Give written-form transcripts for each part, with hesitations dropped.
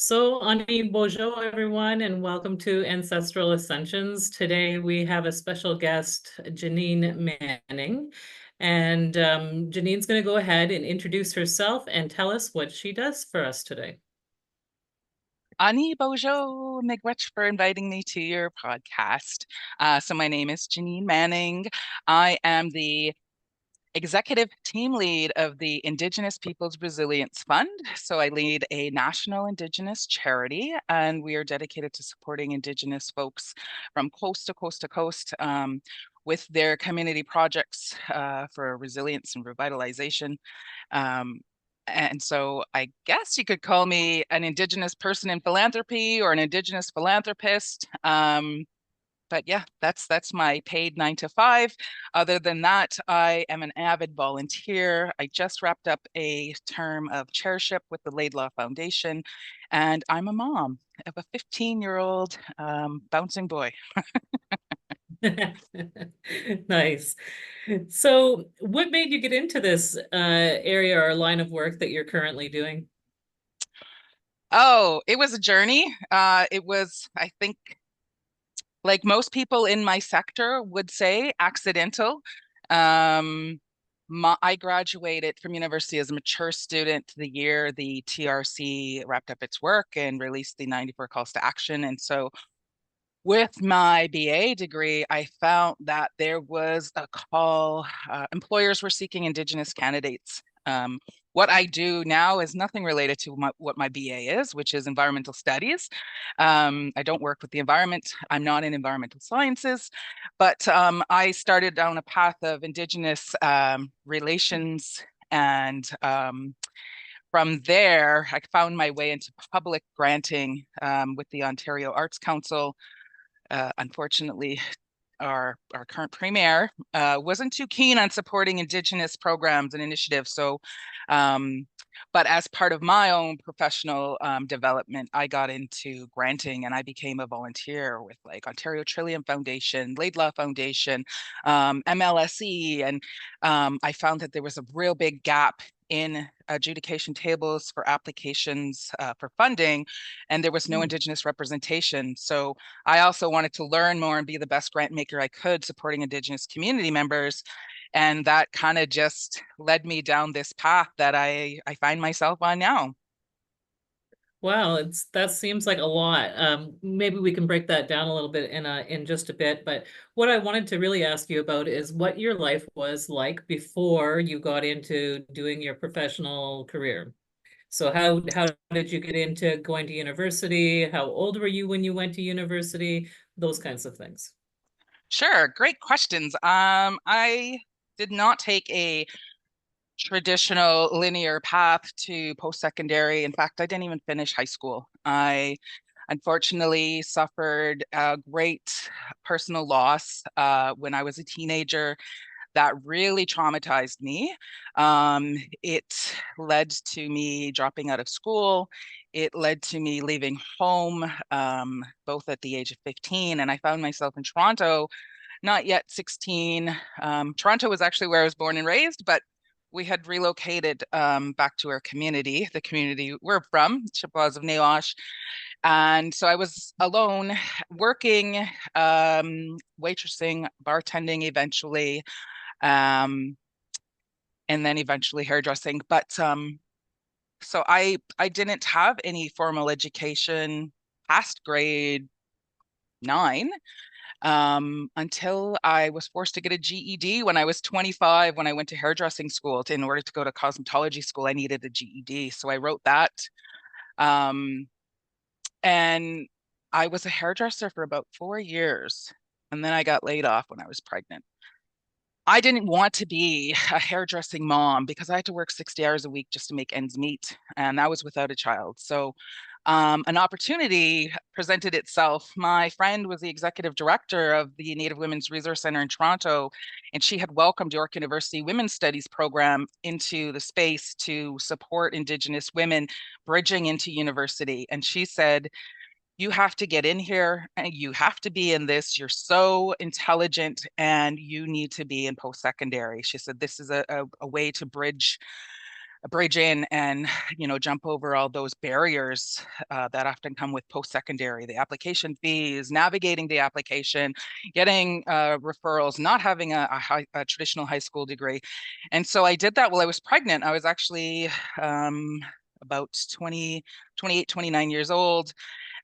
So, Ani Bonjour, everyone, and welcome to Ancestral Ascensions. Today we have a special guest, Janine Manning. And Janine's going to go ahead and introduce herself and tell us what she does for us today. Ani Bojo, miigwech for inviting me to your podcast. So my name is Janine Manning. I am the executive team lead of the Indigenous Peoples Resilience Fund. So I lead a national Indigenous charity, and we are dedicated to supporting Indigenous folks from coast to coast to coast with their community projects for resilience and revitalization. Um, and so I guess you could call me an Indigenous person in philanthropy or an Indigenous philanthropist. But yeah, that's my paid 9 to 5. Other than that, I am an avid volunteer. I just wrapped up a term of chairship with the Laidlaw Foundation, and I'm a mom of a 15-year-old bouncing boy. Nice. So, what made you get into this area or line of work that you're currently doing? Oh, it was a journey. It was, I think, like most people in my sector would say, accidental. Um, I graduated from university as a mature student the year the TRC wrapped up its work and released the 94 calls to action. And so with my BA degree, I found that there was a call, employers were seeking Indigenous candidates. What I do now is nothing related to what my BA is, which is environmental studies. I don't work with the environment. I'm not in environmental sciences, but I started down a path of Indigenous relations, and from there, I found my way into public granting with the Ontario Arts Council. Unfortunately, our current premier wasn't too keen on supporting Indigenous programs and initiatives. So, but as part of my own professional development, I got into granting and I became a volunteer with like Ontario Trillium Foundation, Laidlaw Foundation, MLSE, and I found that there was a real big gap in adjudication tables for applications for funding, and there was no Indigenous representation. So I also wanted to learn more and be the best grant maker I could supporting Indigenous community members. And that kind of just led me down this path that I find myself on now. Wow, that seems like a lot. Maybe we can break that down a little bit in just a bit. But what I wanted to really ask you about is what your life was like before you got into doing your professional career. So how did you get into going to university? How old were you when you went to university? Those kinds of things. Sure, great questions. I did not take a traditional linear path to post-secondary. In fact, I didn't even finish high school. I unfortunately suffered a great personal loss when I was a teenager that really traumatized me. It led to me dropping out of school. It led to me leaving home, both at the age of 15, and I found myself in Toronto, not yet 16. Toronto was actually where I was born and raised, but we had relocated back to our community, the community we're from, Chippewas of Nawash. And so I was alone, working, waitressing, bartending eventually, um, and then eventually hairdressing. But so I didn't have any formal education past grade 9 until I was forced to get a GED when I was 25. When I went to hairdressing school, in order to go to cosmetology school, I needed a GED. So I wrote that. Um, and I was a hairdresser for about 4 years. And then I got laid off when I was pregnant. I didn't want to be a hairdressing mom because I had to work 60 hours a week just to make ends meet. And that was without a child. So an opportunity presented itself. My friend was the executive director of the Native Women's Resource Center in Toronto, and she had welcomed York University Women's Studies program into the space to support Indigenous women bridging into university. And she said, you have to get in here and you have to be in this. You're so intelligent and you need to be in post-secondary. She said, this is a way to bridge bridge in and, jump over all those barriers that often come with post-secondary, the application fees, navigating the application, getting referrals, not having a traditional high school degree. And so I did that while I was pregnant. I was actually about 28, 29 years old.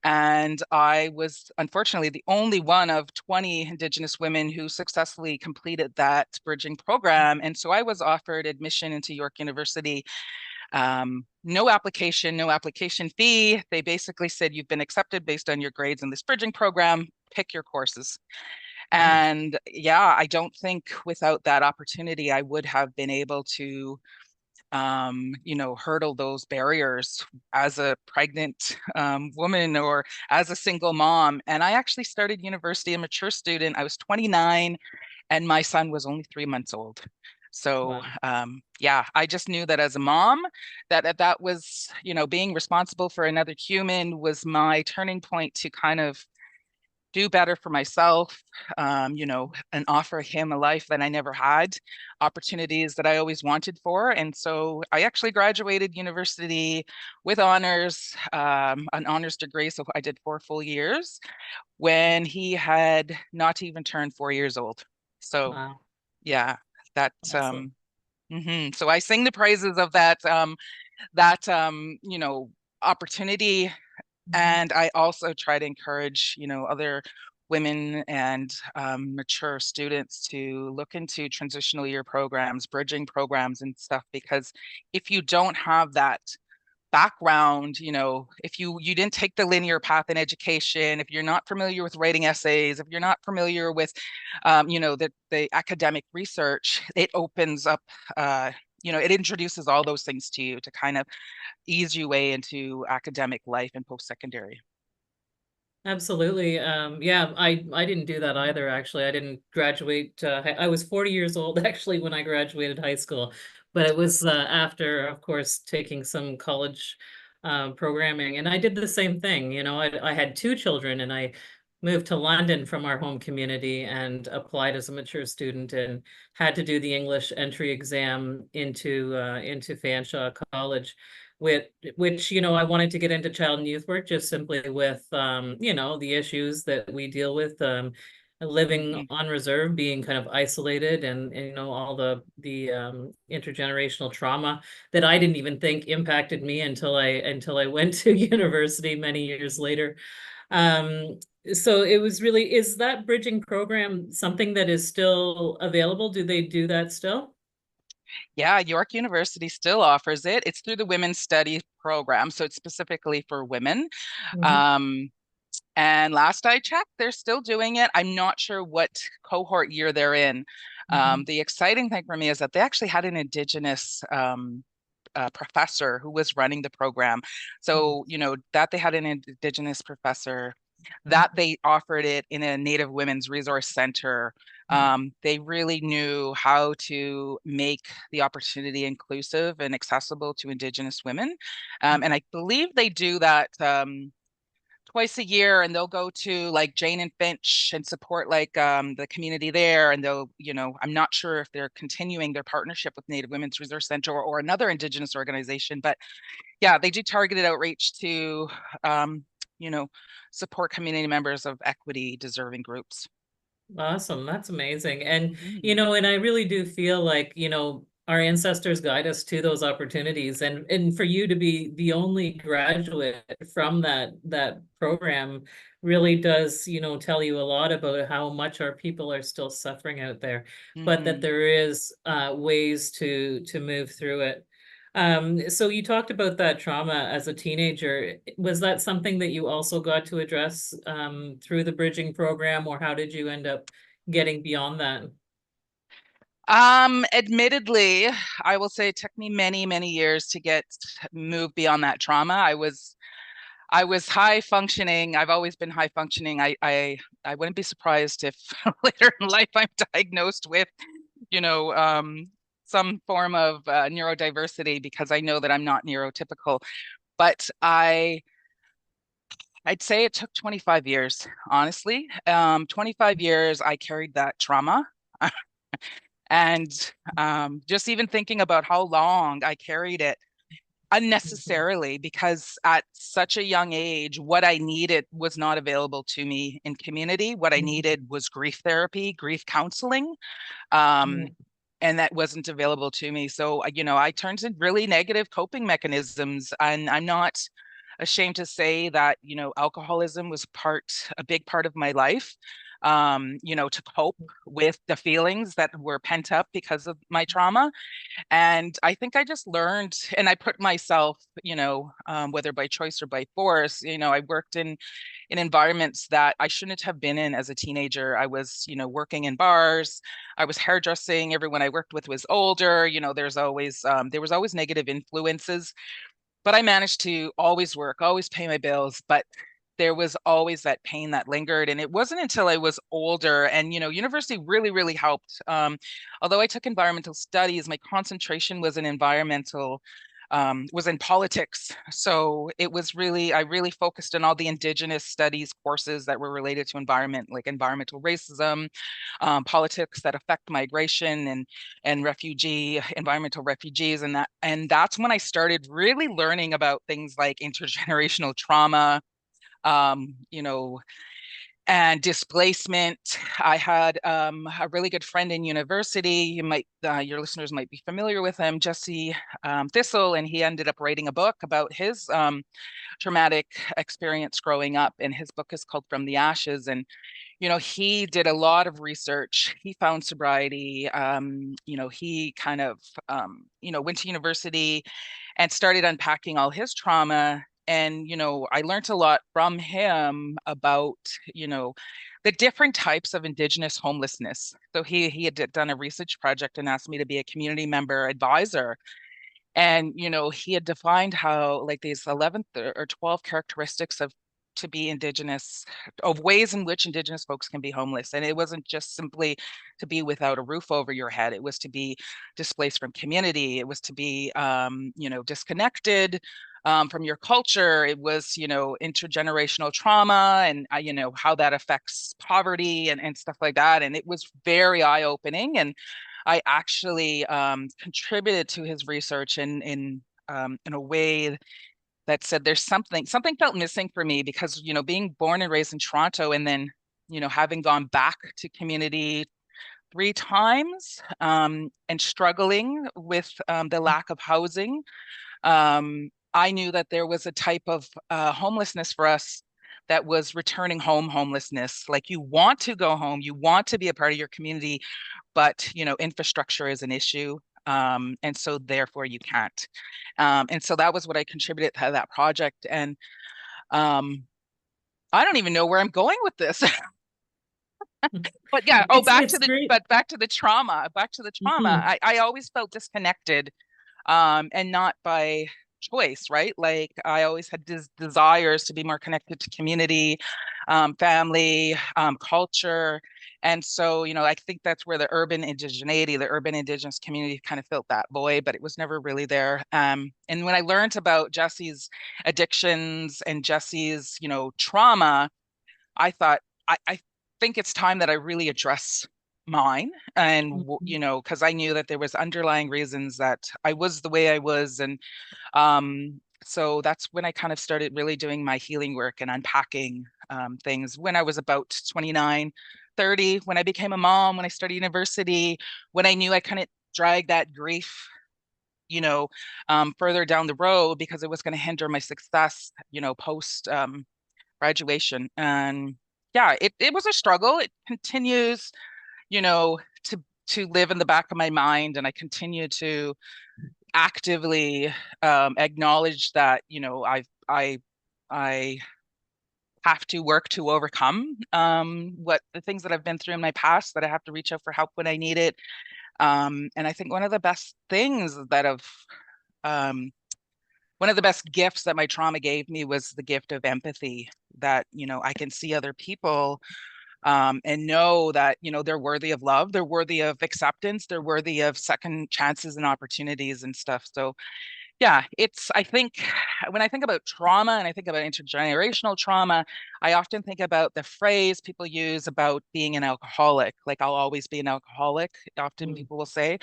And I was unfortunately the only one of 20 Indigenous women who successfully completed that bridging program. And so I was offered admission into York University. No application fee. They basically said, you've been accepted based on your grades in this bridging program, pick your courses. Wow. And yeah, I don't think without that opportunity, I would have been able to hurdle those barriers as a pregnant woman or as a single mom. And I actually started university, a mature student. I was 29 and my son was only 3 months old. So Wow. yeah, I just knew that as a mom, that was, being responsible for another human was my turning point to kind of do better for myself, and offer him a life that I never had, opportunities that I always wanted for. And so I actually graduated university with honors, an honors degree. So I did 4 full years when he had not even turned 4 years old. So Wow. yeah, that, Awesome. so I sing the praises of that opportunity. Mhm. And I also try to encourage, other women and mature students to look into transitional year programs, bridging programs and stuff, because if you don't have that background, if you didn't take the linear path in education, if you're not familiar with writing essays, if you're not familiar with, the academic research, it opens up, it introduces all those things to you to kind of ease you way into academic life and post-secondary. Absolutely. Yeah, I didn't do that either, actually. I didn't graduate. I was 40 years old actually when I graduated high school, but it was after, of course, taking some college programming. And I did the same thing. I had two children and I moved to London from our home community and applied as a mature student and had to do the English entry exam into Fanshawe College with which I wanted to get into child and youth work just simply with the issues that we deal with, living Mm-hmm. on reserve, being kind of isolated, and all the intergenerational trauma that I didn't even think impacted me until I went to university many years later. um so it was really, is that bridging program something that is still available? Do they do that still? Yeah, York University still offers it. It's through the Women's Studies program, so it's specifically for women. Mhm. Um, and last I checked, they're still doing it. I'm not sure what cohort year they're in. Mhm. The exciting thing for me is that they actually had an Indigenous professor who was running the program. Mhm. So, that they had an Indigenous professor, Mhm. that they offered it in a Native Women's Resource Center. Mhm. They really knew how to make the opportunity inclusive and accessible to Indigenous women. And I believe they do that twice a year, and they'll go to like Jane and Finch and support like the community there. And they'll, I'm not sure if they're continuing their partnership with Native Women's Resource Center or another Indigenous organization, but yeah, they do targeted outreach to, um, you know, support community members of equity deserving groups. Awesome. That's amazing. And, Mhm. and I really do feel like, our ancestors guide us to those opportunities. And for you to be the only graduate from that program really does, tell you a lot about how much our people are still suffering out there, but that Mhm. there is ways to move through it. So you talked about that trauma as a teenager. Was that something that you also got to address through the bridging program, or how did you end up getting beyond that? Admittedly, I will say it took me many, many years to get moved beyond that trauma. I was high functioning. I've always been high functioning. I wouldn't be surprised if later in life I'm diagnosed with, you know, um, some form of neurodiversity, because I know that I'm not neurotypical. But I'd say it took 25 years, honestly. 25 years I carried that trauma. And just even thinking about how long I carried it Mhm. unnecessarily, because at such a young age, what I needed was not available to me in community. What I Mhm. needed was grief therapy, grief counseling. Yeah. Um, and that wasn't available to me. So, I turned to really negative coping mechanisms. And I'm not ashamed to say that, alcoholism was a big part of my life, to cope with the feelings that were pent up because of my trauma. And I think I just learned, and I put myself, whether by choice or by force, I worked in environments that I shouldn't have been in as a teenager. I was, working in bars. I was hairdressing. Everyone I worked with was older. There was always negative influences, but I managed to always work, always pay my bills. But there was always that pain that lingered. And it wasn't until I was older, and, university really, really helped. Although I took environmental studies, my concentration was in was in politics. So I really focused on all the Indigenous studies courses that were related to environment, like environmental racism, politics that affect migration and environmental refugees, and that's when I started really learning about things like intergenerational trauma, um, you know, and displacement. I had a really good friend in university. Your listeners might be familiar with him, Jesse Thistle, and he ended up writing a book about his traumatic experience growing up. And his book is called From the Ashes. And he did a lot of research. He found sobriety. He kind of, went to university and started unpacking all his trauma. And, I learned a lot from him about, the different types of Indigenous homelessness. So he had done a research project and asked me to be a community member advisor. And he had defined how, like, these 11 or 12 characteristics of to be Indigenous, of ways in which Indigenous folks can be homeless. And it wasn't just simply to be without a roof over your head. It was to be displaced from community. It was to be disconnected from your culture. It was, intergenerational trauma, and how that affects poverty and stuff like that. And it was very eye-opening. And I actually contributed to his research in a way that said there's something felt missing for me, because being born and raised in Toronto, and then having gone back to community 3 times, and struggling with the lack of housing, I knew that there was a type of homelessness for us that was returning home homelessness. Like, you want to go home, you want to be a part of your community, but infrastructure is an issue, and so therefore you can't. And so that was what I contributed to that project. And um, I don't even know where I'm going with this. But yeah, It's great. back to the trauma, Mhm. I always felt disconnected, and not by choice, right? Like, I always had desires to be more connected to community, family, culture. And so, I think that's where the urban indigeneity, the urban Indigenous community, kind of filled that void, but it was never really there. And when I learned about Jesse's addictions and Jesse's, trauma, I thought, I think it's time that I really address mine. And Mhm. because I knew that there was underlying reasons that I was the way I was. And so that's when I kind of started really doing my healing work and unpacking things when I was about 29, 30, when I became a mom, when I started university, when I knew I couldn't drag that grief, further down the road, because it was going to hinder my success, post graduation. And yeah, it was a struggle. It continues, you know, to live in the back of my mind, and I continue to actively acknowledge that, I have to work to overcome what the things that I've been through in my past, that I have to reach out for help when I need it. And I think um, one of the best gifts that my trauma gave me was the gift of empathy, that, I can see other people, and know that, they're worthy of love, they're worthy of acceptance, they're worthy of second chances and opportunities and stuff. So Yeah, I think when I think about trauma and I think about intergenerational trauma, I often think about the phrase people use about being an alcoholic, like I'll always be an alcoholic, often Mm, people will say.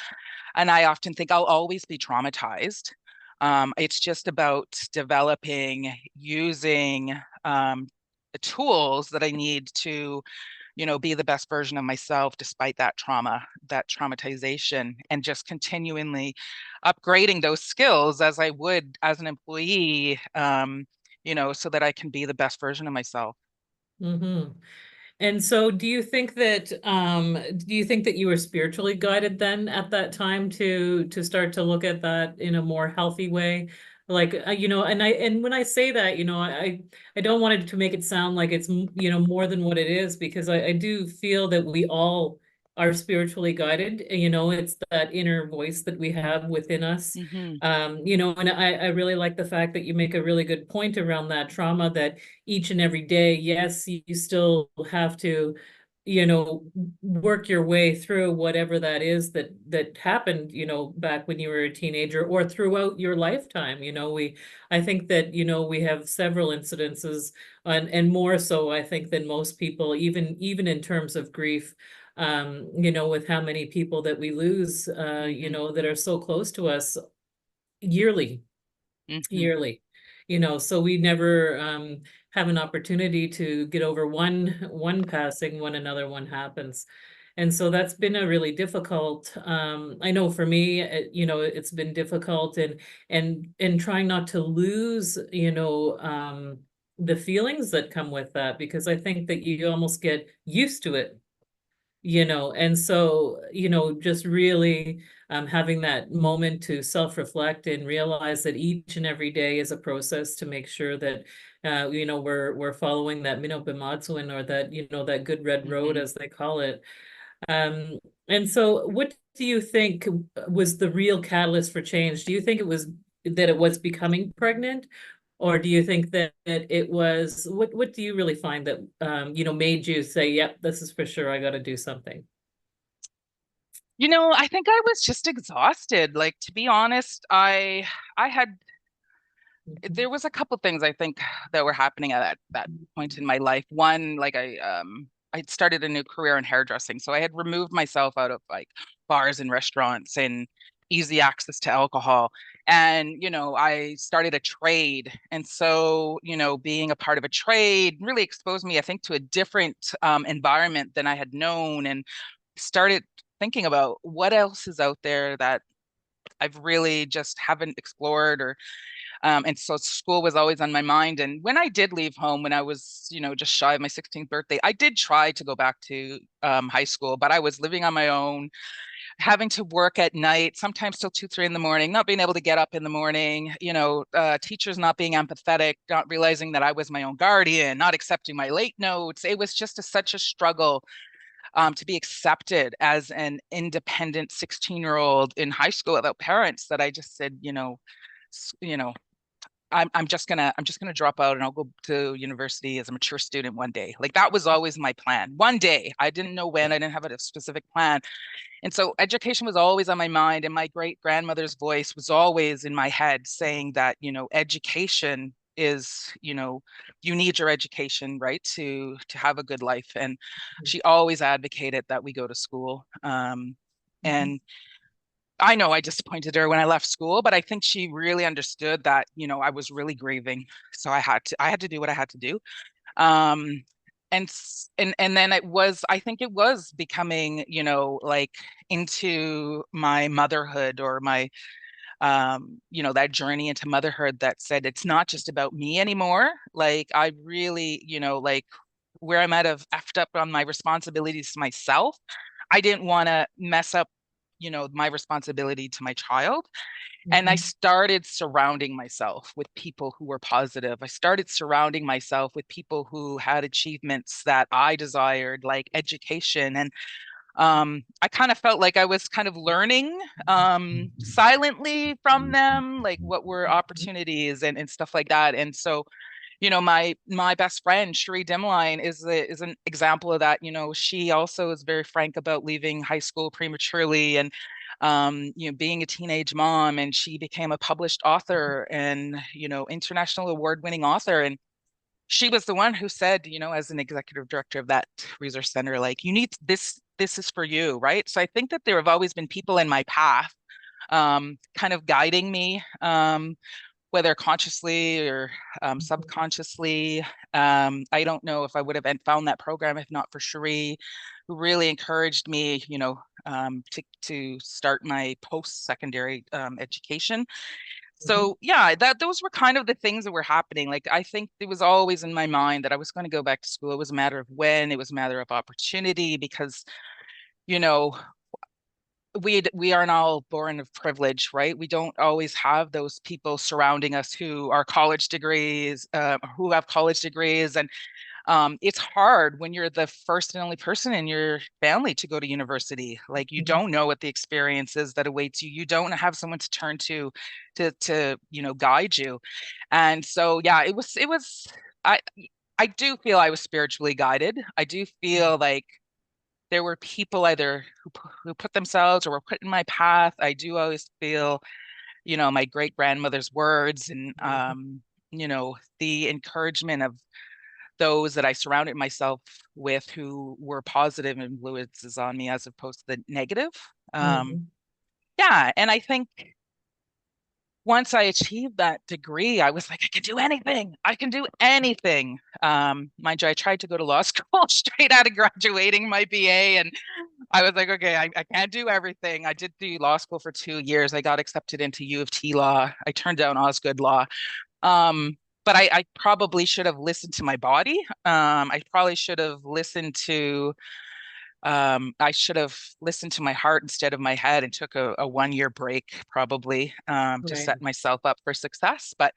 And I often think I'll always be traumatized. It's just about developing, using the tools that I need to, be the best version of myself despite that trauma, that traumatization, and just continually upgrading those skills as I would as an employee, so that I can be the best version of myself. mm-hmm. And so do you think that you were spiritually guided then at that time to start to look at that in a more healthy way? Like and when I say that, I don't want it to make it sound like it's more than what it is, because I do feel that we all are spiritually guided. It's that inner voice that we have within us. Hmm. And I really like the fact that you make a really good point around that trauma, that each and every day, yes, you still have to, work your way through whatever that is that happened, back when you were a teenager or throughout your lifetime. I think that, we have several incidences, and more so, I think, than most people, even in terms of grief, with how many people that we lose, Hmm. that are so close to us yearly Hmm. yearly. So we never have an opportunity to get over one passing when another one happens. And so that's been a really difficult, I know for me, it's been difficult, and trying not to lose, the feelings that come with that, because I think that you almost get used to it, and so, just really having that moment to self-reflect and realize that each and every day is a process to make sure that we're following that Minobimatsuin, or that that good red road, Hmm. as they call it. And so what do you think was the real catalyst for change? Do you think it was becoming pregnant? Or do you think that it was, what do you really find that made you say, yep, this is for sure, I got to do something? I think I was just exhausted. Like, to be honest, I had there was a couple things I think that were happening at that point in my life. One, like I'd started a new career in hairdressing, so I had removed myself out of like bars and restaurants and easy access to alcohol. And I started a trade, and so being a part of a trade really exposed me, I think, to a different environment than I had known, and started thinking about what else is out there that I've really just haven't explored. Or and so school was always on my mind. And when I did leave home, when I was, just shy of my 16th birthday, I did try to go back to high school, but I was living on my own, having to work at night, sometimes till 2, 3 in the morning, not being able to get up in the morning, teachers not being empathetic, not realizing that I was my own guardian, not accepting my late notes. It was just such a struggle to be accepted as an independent 16-year-old in high school without parents, that I just said, you know, I'm just gonna drop out and I'll go to university as a mature student one day. Like, that was always my plan. One day. I didn't know when, I didn't have a specific plan. And so education was always on my mind. And my great grandmother's voice was always in my head saying that, education is, you need your education, right, to have a good life. And she always advocated that we go to school. Mhm. And I know I disappointed her when I left school, but I think she really understood that, I was really grieving. So I had to do what I had to do. Um, and then I think it was becoming, like, into my motherhood, or my, that journey into motherhood, that said, it's not just about me anymore. Like, I really, like, where I might have effed up on my responsibilities to myself, I didn't want to mess up, my responsibility to my child. And I Mhm. started surrounding myself with people who were positive. I started surrounding myself with people who had achievements that I desired, like education. And I kind of felt like I was kind of learning silently from them, like what were opportunities and stuff like that. And so, my best friend Cherie Dimline is an example of that. She also is very frank about leaving high school prematurely, and being a teenage mom, and she became a published author and, international award-winning author. And she was the one who said, as an executive director of that resource center, like, you need this is for you, right? So I think that there have always been people in my path, kind of guiding me, whether consciously or subconsciously. I don't know if I would have found that program if not for Cherie, who really encouraged me, to start my post-secondary education. Mhm. So yeah, those were kind of the things that were happening. Like, I think it was always in my mind that I was going to go back to school. It was a matter of when, it was a matter of opportunity, because, you know, we aren't all born of privilege, right? We don't always have those people surrounding us who are college degrees, who have college degrees. And it's hard when you're the first and only person in your family to go to university. Like, you Mhm. don't know what the experience is that awaits you. You don't have someone to turn to guide you. And so yeah, it was I I do feel I was spiritually guided. I do feel like there were people either who put themselves or were put in my path. I do always feel, my great grandmother's words, and the encouragement of those that I surrounded myself with who were positive influences on me as opposed to the negative. Um, Mhm. yeah, and I think once I achieved that degree, I was like, I can do anything. I can do anything. Mind you, I tried to go to law school straight out of graduating my BA, and I was like, okay, I can't do everything. I did do law school for 2 years. I got accepted into U of T law. I turned down Osgood law. Um, but I probably should have listened to my body. I probably should have listened to I should have listened to my heart instead of my head, and took a 1 year break, probably, to Right. set myself up for success. But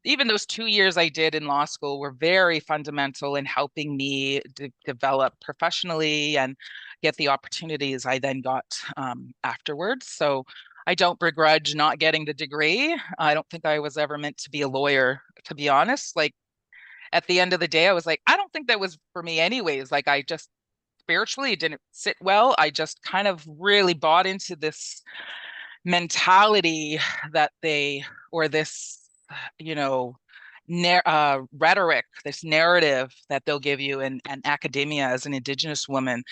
even those 2 years I did in law school were very fundamental in helping me develop professionally and get the opportunities I then got afterwards. So I don't begrudge not getting the degree. I don't think I was ever meant to be a lawyer, to be honest. Like, at the end of the day, I was like, I don't think that was for me anyways. Like, I just spiritually, it didn't sit well. I just kind of really bought into this mentality that or this, you know, rhetoric, this narrative that they'll give you in academia as an Indigenous woman.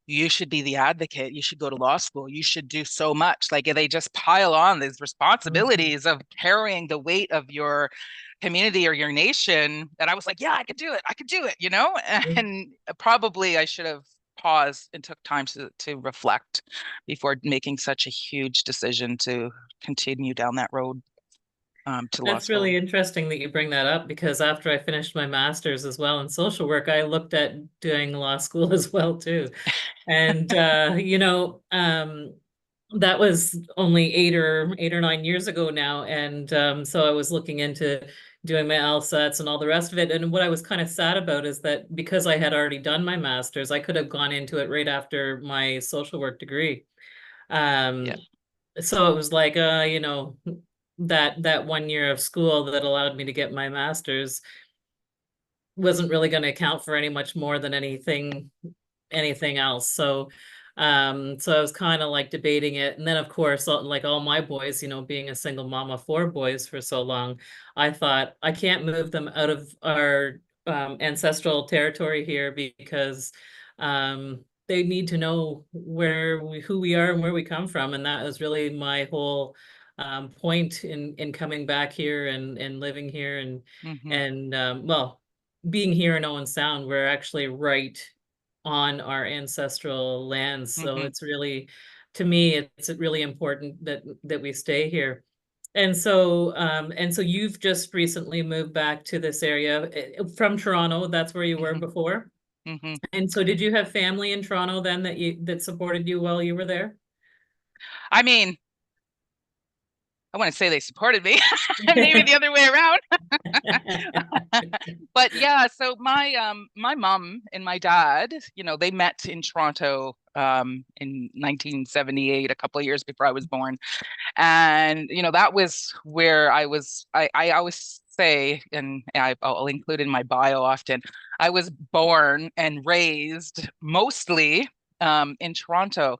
You should be the advocate. You should go to law school. You should do so much. Like, they just pile on these Mhm. responsibilities of carrying the weight of your community or your nation. And I was like, yeah, I could do it. I could do it, Mhm. And probably I should have paused and took time to reflect before making such a huge decision to continue down that road, to law That's school. really interesting that you bring that up because after I finished my master's as well in social work, I looked at doing law school as well too. And that was only 8 or 9 years ago now. And so I was looking into doing my LSATs and all the rest of it. And what I was kind of sad about is that because I had already done my master's, I could have gone into it right after my social work degree. Yeah. Um, so it was like that 1 year of school that allowed me to get my master's wasn't really going to account for any much more than anything else. So I was kind of like debating it. And then of course, like all my boys, being a single mom of four boys for so long, I thought I can't move them out of our ancestral territory here because they need to know who we are and where we come from. And that was really my whole point in coming back here and living here Hmm. and well, being here in Owen Sound. We're actually right on our ancestral lands. So Hmm. it's really, to me, it's really important that we stay here. And so you've just recently moved back to this area from Toronto. That's where you were Hmm. before. Hmm. And so did you have family in Toronto then that supported you while you were there? I mean, I want to say they supported me, maybe the other way around. But yeah, so my mom and my dad, they met in Toronto in 1978, a couple of years before I was born. And that was where I always say, and I'll include in my bio often, I was born and raised mostly in Toronto,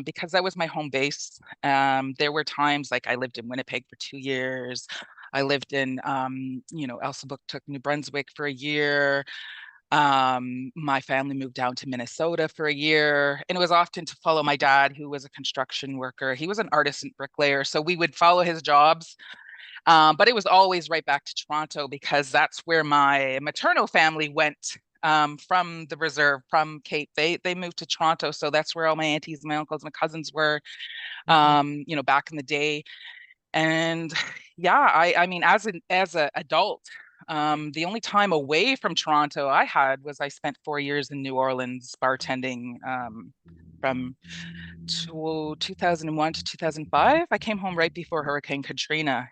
because that was my home base. There were times like I lived in Winnipeg for 2 years. I lived in, Elsabuk, New Brunswick for a year. My family moved down to Minnesota for a year, and it was often to follow my dad, who was a construction worker. He was an artisan bricklayer, so we would follow his jobs. But it was always right back to Toronto because that's where my maternal family went, from the reserve, from Cape. They moved to Toronto, so that's where all my aunties, my uncles, my cousins were, Mhm. back in the day. And yeah, I mean, as a adult, the only time away from Toronto I had was I spent 4 years in New Orleans bartending, from 2001 to 2005. I came home right before Hurricane Katrina.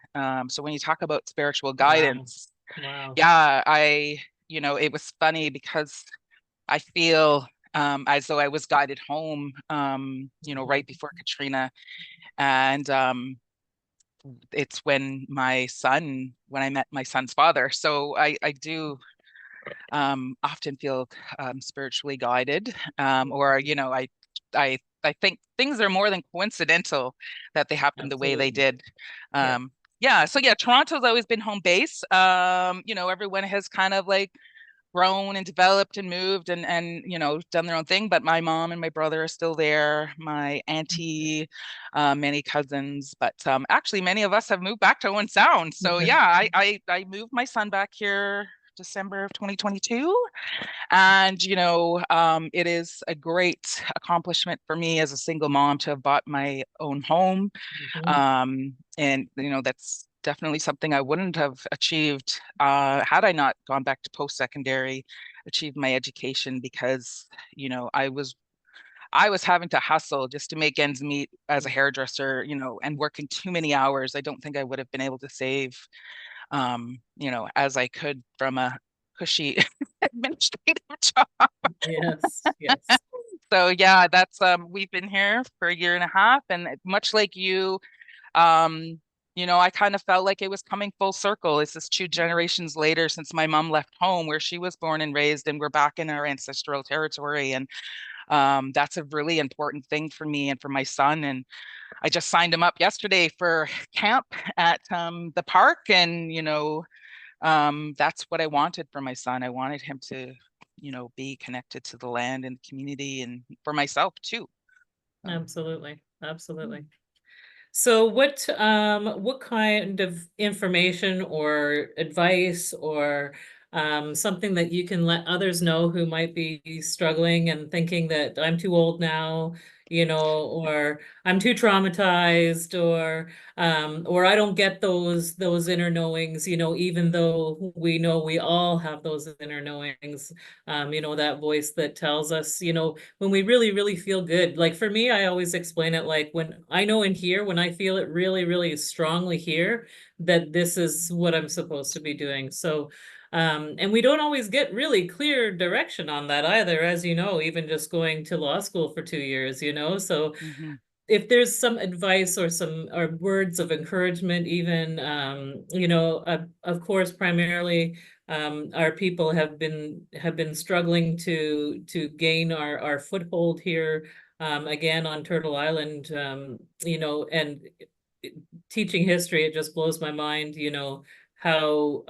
So when you talk about spiritual Wow. guidance, Wow. yeah, it was funny because I feel, as though I was guided home, right Mhm. before Katrina. And it's when I met my son's father. So I do, often feel, spiritually guided, or I think things are more than coincidental that they happened the way they Absolutely. did. Yeah. Yeah, so yeah, Toronto's always been home base. Everyone has kind of like grown and developed and moved and done their own thing, but my mom and my brother are still there, my auntie, many cousins, but actually many of us have moved back to Owen Sound. So yeah, I moved my son back here December of 2022. And it is a great accomplishment for me as a single mom to have bought my own home. Mhm. And that's definitely something I wouldn't have achieved, had I not gone back to post-secondary, achieved my education, because I was having to hustle just to make ends meet as a hairdresser, and working too many hours. I don't think I would have been able to save, as I could from a cushy administrative job. Yes. Yes. So yeah, that's we've been here for a year and a half, and much like you, um, I kind of felt like it was coming full circle. It's just 2 generations later since my mom left home where she was born and raised, and we're back in our ancestral territory. And that's a really important thing for me and for my son. And I just signed him up yesterday for camp at, the park, and that's what I wanted for my son. I wanted him to, be connected to the land and community, and for myself too. So, Absolutely. Absolutely. mm, So what kind of information or advice or something that you can let others know who might be struggling and thinking that I'm too old now, or I'm too traumatized, or I don't get those inner knowings, even though we know we all have those inner knowings, that voice that tells us, when we really, really feel good. Like for me, I always explain it like when I know in here, when I feel it really, really strongly here, that this is what I'm supposed to be doing. So, and we don't always get really clear direction on that either, as you know, even just going to law school for 2 years, So mhm, if there's some advice or some or words of encouragement, even of course, primarily our people have been struggling to gain our foothold here again on Turtle Island, and teaching history, it just blows my mind, how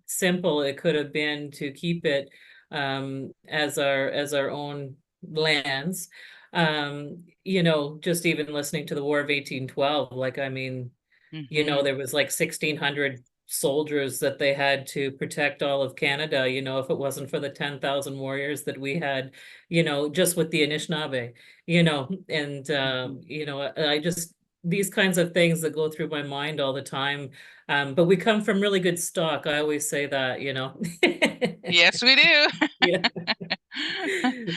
simple it could have been to keep it as our own lands. Just even listening to the War of 1812, like, I mean, mhm. there was like 1,600 soldiers that they had to protect all of Canada, if it wasn't for the 10,000 warriors that we had, just with the Anishinaabe, and, I just, these kinds of things that go through my mind all the time. But we come from really good stock. I always say that. Yes, we do. Yeah.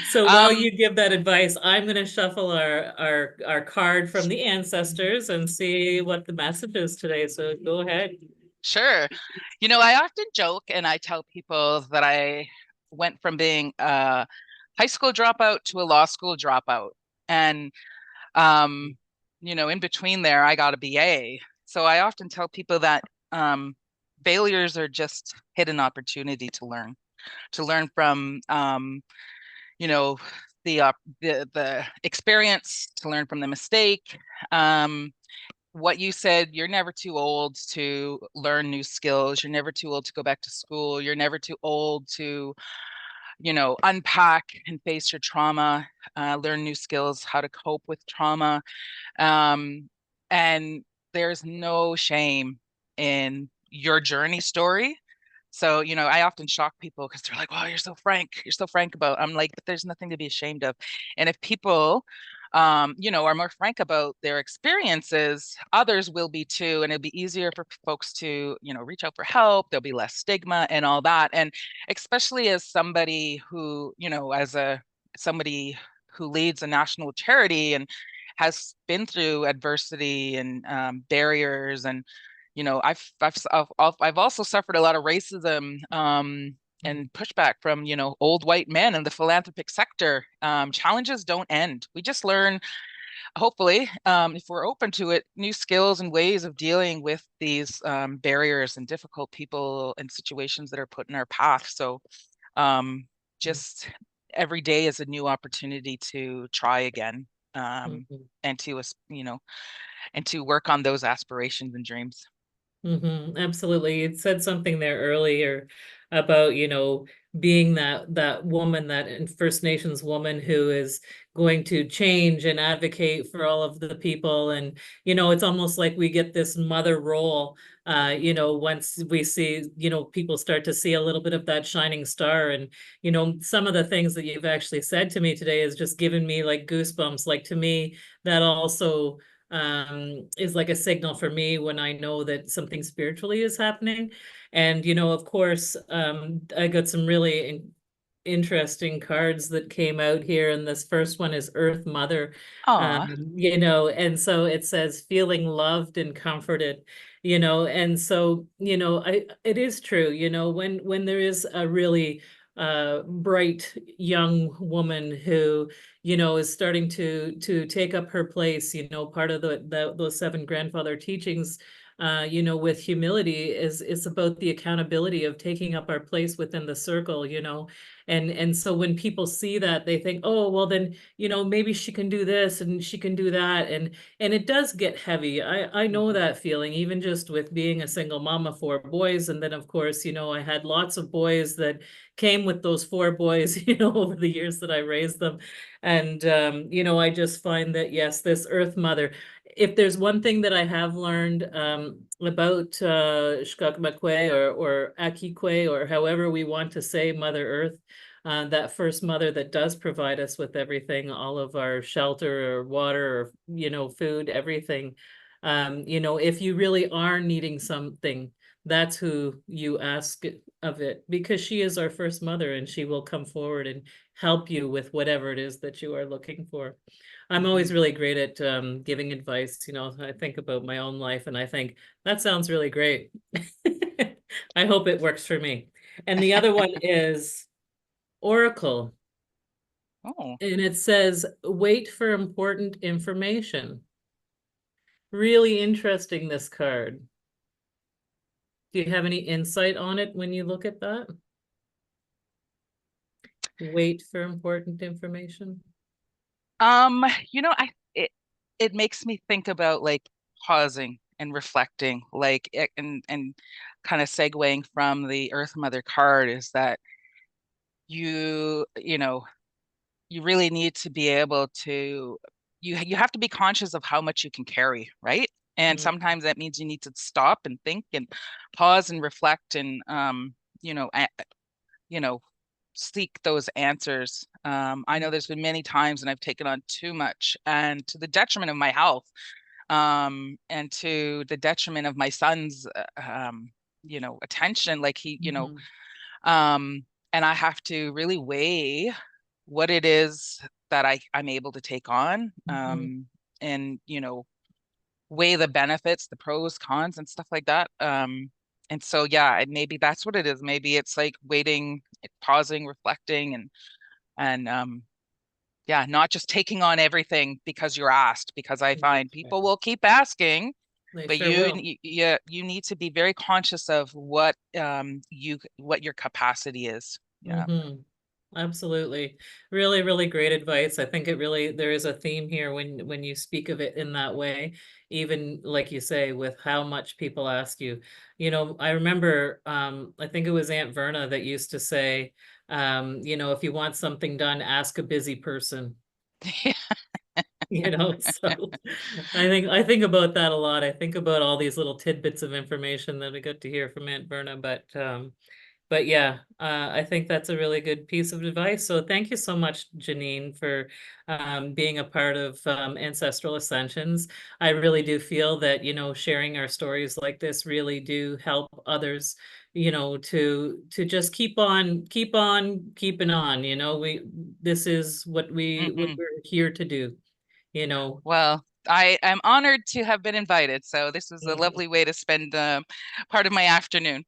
So while Um, you give that advice, I'm going to shuffle our card from the ancestors and see what the message is today. So go ahead. sure. I often joke and I tell people that I went from being a high school dropout to a law school dropout. And in between there, I got a BA. So I often tell people that, um, failures are just hidden opportunity to learn from, you know, the experience, to learn from the mistake. Um, what you said, you're never too old to learn new skills. You're never too old to go back to school. You're never too old to, unpack and face your trauma, learn new skills, how to cope with trauma. Um, and there's no shame in your journey story. So, I often shock people because they're like, "Wow, you're so frank. You're so frank about." I'm like, "But there's nothing to be ashamed of." And if people, are more frank about their experiences, others will be too, and it'll be easier for folks to, reach out for help. There'll be less stigma and all that. And especially as somebody who, somebody who leads a national charity and has been through adversity and barriers, and I've also suffered a lot of racism and pushback from old white men in the philanthropic sector. Challenges don't end. We just learn, hopefully, if we're open to it, new skills and ways of dealing with these barriers and difficult people and situations that are put in our path. So just every day is a new opportunity to try again, Mm-hmm. and to and to work on those aspirations and dreams. Absolutely. You said something there earlier about, being that woman, that First Nations woman who is going to change and advocate for all of the people. And, it's almost like we get this mother role, once we see, people start to see a little bit of that shining star. And, some of the things that you've actually said to me today has just given me like goosebumps. Like to me, that also is like a signal for me when I know that something spiritually is happening. And, of course, I got some really interesting cards that came out here. And this first one is Earth Mother, Aw. and so it says feeling loved and comforted, and so, it is true, when there is a really bright young woman who is starting to take up her place. Part of those seven grandfather teachings, with humility is about the accountability of taking up our place within the circle. And so when people see that, they think, oh, well, then, maybe she can do this and she can do that. And it does get heavy. I know Mhm. that feeling, even just with being a single mom of four boys. And then, of course, I had lots of boys that came with those four boys, over the years that I raised them. And, I just find that, yes, this Earth Mother, if there's one thing that I have learned about Shkakmakwe or Akikwe, or however we want to say Mother Earth, that first mother that does provide us with everything, all of our shelter or water or, food, everything. If you really are needing something, that's who you ask of it, because she is our first mother and she will come forward and help you with whatever it is that you are looking for. I'm always Mhm. really great at giving advice. I think about my own life and I think that sounds really great. I hope it works for me. And the other one is Oracle, Oh. and it says, wait for important information. Really interesting, this card. Do you have any insight on it when you look at that? Wait for important information. Um, it makes me think about like pausing and reflecting, like and kind of segueing from the Earth Mother card is that you really need to be able to you have to be conscious of how much you can carry, right? And Mm, sometimes that means you need to stop and think and pause and reflect and you know, a, you know, seek those answers. I know there's been many times when I've taken on too much and to the detriment of my health, and to the detriment of my son's, attention. Like mhm, um, and I have to really weigh what it is that I'm able to take on, mhm. and weigh the benefits, the pros, cons, and stuff like that. And so yeah, maybe that's what it is. Maybe it's like waiting, pausing, reflecting, and yeah, not just taking on everything because you're asked, because I find That's right. people will keep asking, They but sure will. you need to be very conscious of what your capacity is. Yeah. Hmm. Absolutely. Really, really great advice. I think it really, there is a theme here when you speak of it in that way, even like you say, with how much people ask you. You know, I remember I think it was Aunt Verna that used to say, you know, if you want something done, ask a busy person. You know, so I think about that a lot. I think about all these little tidbits of information that I got to hear from Aunt Verna, but yeah, I think that's a really good piece of advice. So thank you so much, Janine, for being a part of Ancestral Ascensions. I really do feel that, you know, sharing our stories like this really do help others, you know, to just keep on keeping on. You know, this is what Mm-mm. we're here to do, you know. Well, I am honored to have been invited. So this was a lovely way to spend part of my afternoon.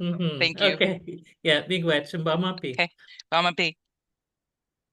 Mm-hmm. Thank you. Okay. Yeah, big wetch and bum up. Okay. Mama B.